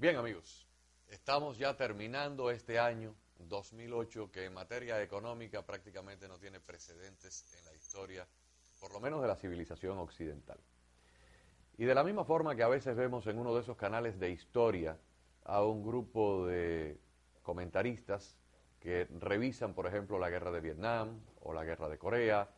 Bien, amigos, estamos ya terminando este año 2008 que en materia económica prácticamente no tiene precedentes en la historia, por lo menos de la civilización occidental. Y de la misma forma que a veces vemos en uno de esos canales de historia a un grupo de comentaristas que revisan, por ejemplo, la guerra de Vietnam o la guerra de Corea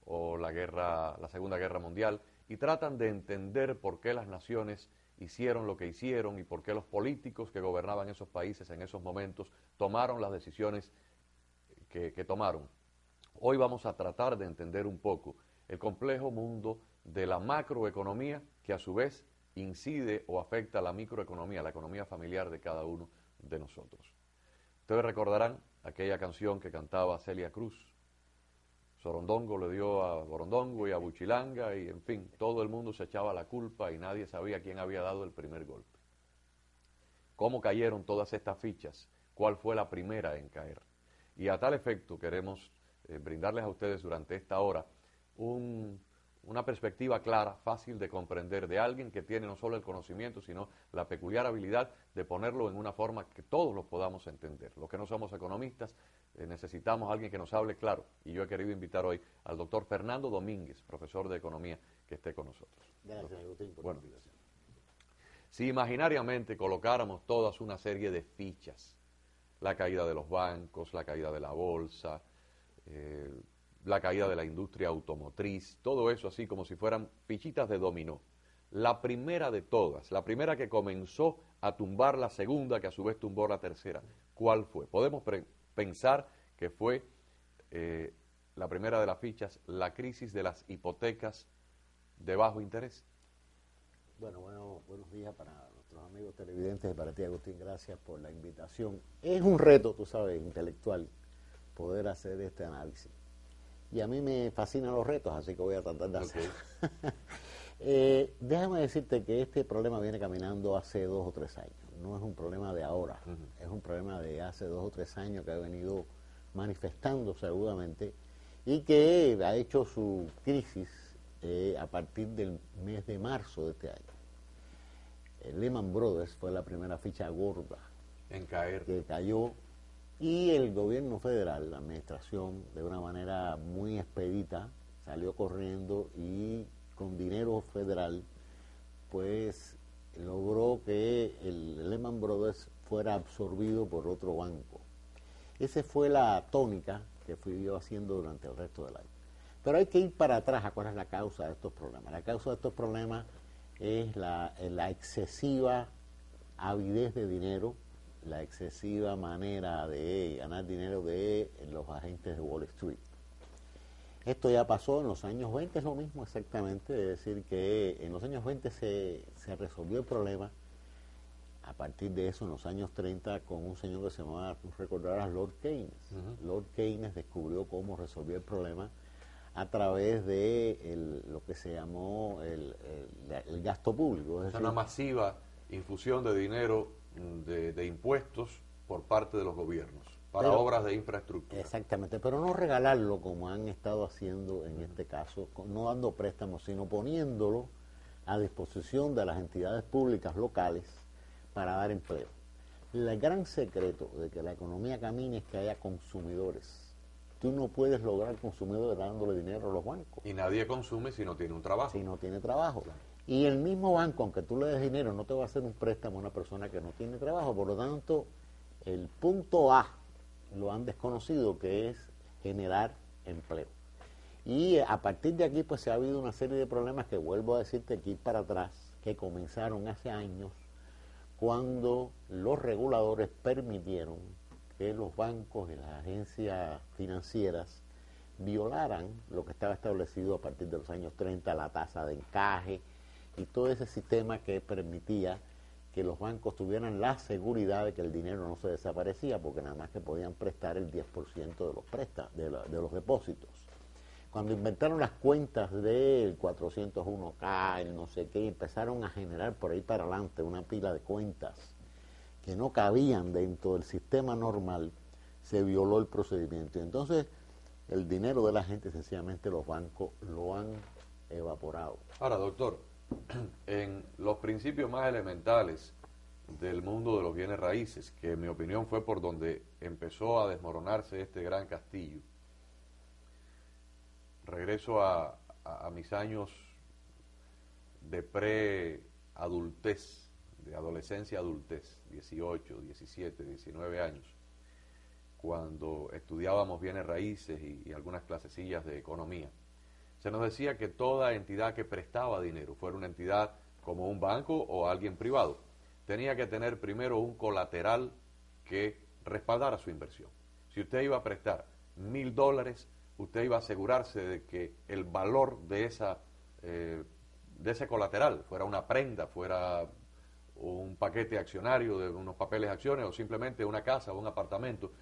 o la Segunda Guerra Mundial y tratan de entender por qué las naciones hicieron lo que hicieron y por qué los políticos que gobernaban esos países en esos momentos tomaron las decisiones que tomaron. Hoy vamos a tratar de entender un poco el complejo mundo de la macroeconomía que a su vez incide o afecta a la microeconomía, la economía familiar de cada uno de nosotros. Ustedes recordarán aquella canción que cantaba Celia Cruz. Sorondongo le dio a Borondongo y a Buchilanga y en fin, todo el mundo se echaba la culpa y nadie sabía quién había dado el primer golpe. ¿Cómo cayeron todas estas fichas? ¿Cuál fue la primera en caer? Y a tal efecto queremos brindarles a ustedes durante esta hora una perspectiva clara, fácil de comprender, de alguien que tiene no solo el conocimiento, sino la peculiar habilidad de ponerlo en una forma que todos lo podamos entender. Los que no somos economistas, necesitamos a alguien que nos hable claro. Y yo he querido invitar hoy al doctor Fernando Domínguez, profesor de Economía, que esté con nosotros. Gracias, Agustín, por la invitación. Si imaginariamente colocáramos todas una serie de fichas, la caída de los bancos, la caída de la bolsa, la caída de la industria automotriz, todo eso así como si fueran fichitas de dominó. La primera de todas, la primera que comenzó a tumbar la segunda, que a su vez tumbó la tercera, ¿cuál fue? Podemos pensar que fue la primera de las fichas, la crisis de las hipotecas de bajo interés. Bueno, buenos días para nuestros amigos televidentes y para ti, Agustín, gracias por la invitación. Es un reto, tú sabes, intelectual, poder hacer este análisis. Y a mí me fascinan los retos, así que voy a tratar de hacerlo. Déjame decirte que este problema viene caminando hace 2 o 3 años. No es un problema de ahora, es un problema de hace 2 o 3 años que ha venido manifestándose agudamente y que ha hecho su crisis a partir del mes de marzo de este año. Lehman Brothers fue la primera ficha gorda en caer, que cayó, y el gobierno federal, la administración, de una manera muy expedita, salió corriendo y con dinero federal, pues logró que el Lehman Brothers fuera absorbido por otro banco. Esa fue la tónica que fui yo haciendo durante el resto del año. Pero hay que ir para atrás a cuál es la causa de estos problemas. La causa de estos problemas es la excesiva avidez de dinero, la excesiva manera de ganar dinero de los agentes de Wall Street. Esto ya pasó en los años 20, es lo mismo exactamente, es decir, que en los años 20 se resolvió el problema. A partir de eso, en los años 30, con un señor que se llamaba, tú recordarás, Lord Keynes. Lord Keynes descubrió cómo resolver el problema a través de lo que se llamó el gasto público. Es decir, una masiva infusión de dinero de impuestos por parte de los gobiernos para obras de infraestructura. Exactamente, pero no regalarlo como han estado haciendo en este caso, no dando préstamos, sino poniéndolo a disposición de las entidades públicas locales para dar empleo. El gran secreto de que la economía camine es que haya consumidores. Tú no puedes lograr consumidores dándole dinero a los bancos. Y nadie consume si no tiene un trabajo. Si no tiene trabajo. Claro. Y el mismo banco, aunque tú le des dinero, no te va a hacer un préstamo a una persona que no tiene trabajo. Por lo tanto, el punto A lo han desconocido, que es generar empleo. Y a partir de aquí, pues se ha habido una serie de problemas que vuelvo a decirte aquí para atrás, que comenzaron hace años, cuando los reguladores permitieron que los bancos y las agencias financieras violaran lo que estaba establecido a partir de los años 30, la tasa de encaje y todo ese sistema que permitía que los bancos tuvieran la seguridad de que el dinero no se desaparecía, porque nada más que podían prestar el 10% de los de los depósitos. Cuando inventaron las cuentas del 401k, el no sé qué, empezaron a generar por ahí para adelante una pila de cuentas que no cabían dentro del sistema normal, se violó el procedimiento. Y entonces el dinero de la gente, sencillamente los bancos lo han evaporado. Ahora, doctor, en los principios más elementales del mundo de los bienes raíces, que en mi opinión fue por donde empezó a desmoronarse este gran castillo. Regreso a mis años de pre-adultez, de adolescencia a adultez, 18, 17, 19 años, cuando estudiábamos bienes raíces y algunas clasecillas de economía. Se nos decía que toda entidad que prestaba dinero, fuera una entidad como un banco o alguien privado, tenía que tener primero un colateral que respaldara su inversión. Si usted iba a prestar $1,000, usted iba a asegurarse de que el valor de ese colateral, fuera una prenda, fuera un paquete accionario de unos papeles de acciones o simplemente una casa o un apartamento,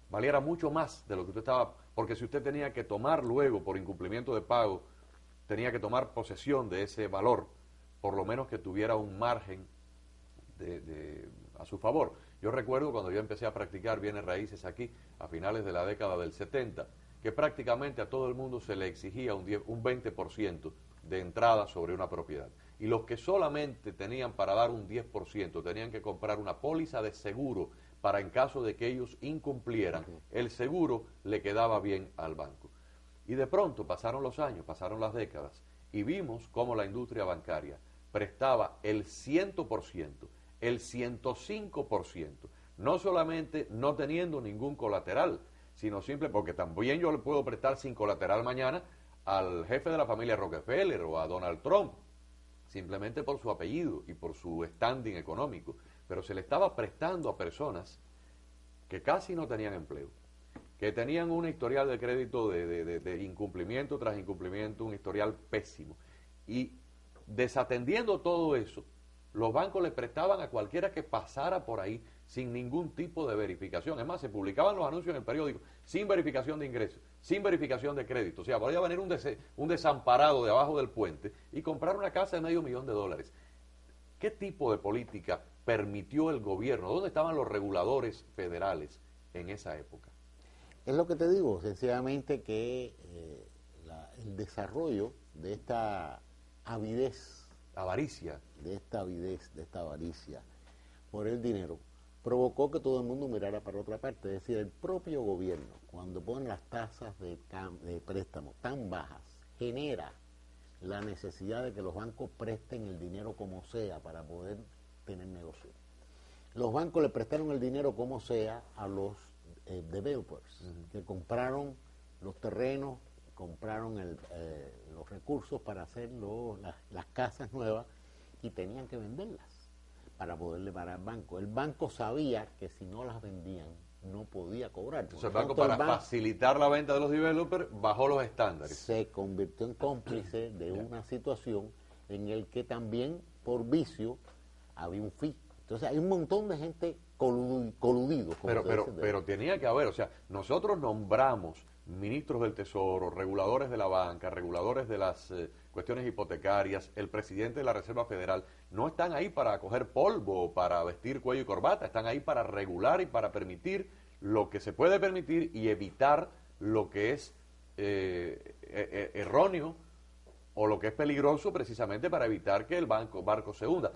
valiera mucho más de lo que usted estaba, porque si usted tenía que tomar luego por incumplimiento de pago, tenía que tomar posesión de ese valor, por lo menos que tuviera un margen a su favor. Yo recuerdo cuando yo empecé a practicar bienes raíces aquí, a finales de la década del 70, que prácticamente a todo el mundo se le exigía un 20% de entrada sobre una propiedad. Y los que solamente tenían para dar un 10%, tenían que comprar una póliza de seguro para en caso de que ellos incumplieran, el seguro le quedaba bien al banco. Y de pronto pasaron los años, pasaron las décadas, y vimos cómo la industria bancaria prestaba el 100%, el 105%, no solamente no teniendo ningún colateral, sino simple, porque también yo le puedo prestar sin colateral mañana al jefe de la familia Rockefeller o a Donald Trump, simplemente por su apellido y por su standing económico, pero se le estaba prestando a personas que casi no tenían empleo, que tenían un historial de crédito de incumplimiento tras incumplimiento, un historial pésimo, y desatendiendo todo eso, los bancos le prestaban a cualquiera que pasara por ahí sin ningún tipo de verificación. Es más, se publicaban los anuncios en el periódico sin verificación de ingresos, sin verificación de crédito. O sea, podía venir un desamparado de abajo del puente y comprar una casa de $500,000. ¿Qué tipo de política permitió el gobierno? ¿Dónde estaban los reguladores federales en esa época? Es lo que te digo, sencillamente que el desarrollo de esta avaricia, de esta avaricia por el dinero, provocó que todo el mundo mirara para otra parte. Es decir, el propio gobierno, cuando pone las tasas de préstamo tan bajas, genera la necesidad de que los bancos presten el dinero como sea para poder tener negocio. Los bancos le prestaron el dinero como sea a los developers, que compraron los terrenos, compraron los recursos para hacer las casas nuevas y tenían que venderlas para poderle pagar al banco. El banco sabía que si no las vendían no podía cobrar. Entonces el banco, para facilitar la venta de los developers, bajó los estándares. Se convirtió en cómplice de una situación en el que también por vicio había un fee. Entonces hay un montón de gente coludido. Pero tenía que haber, o sea, nosotros nombramos ministros del Tesoro, reguladores de la banca, reguladores de las cuestiones hipotecarias, el presidente de la Reserva Federal, no están ahí para coger polvo o para vestir cuello y corbata, están ahí para regular y para permitir lo que se puede permitir y evitar lo que es erróneo o lo que es peligroso, precisamente para evitar que el barco se hunda.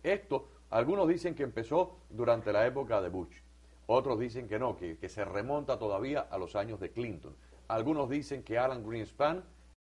Esto, algunos dicen que empezó durante la época de Bush. Otros dicen que no, que se remonta todavía a los años de Clinton. Algunos dicen que Alan Greenspan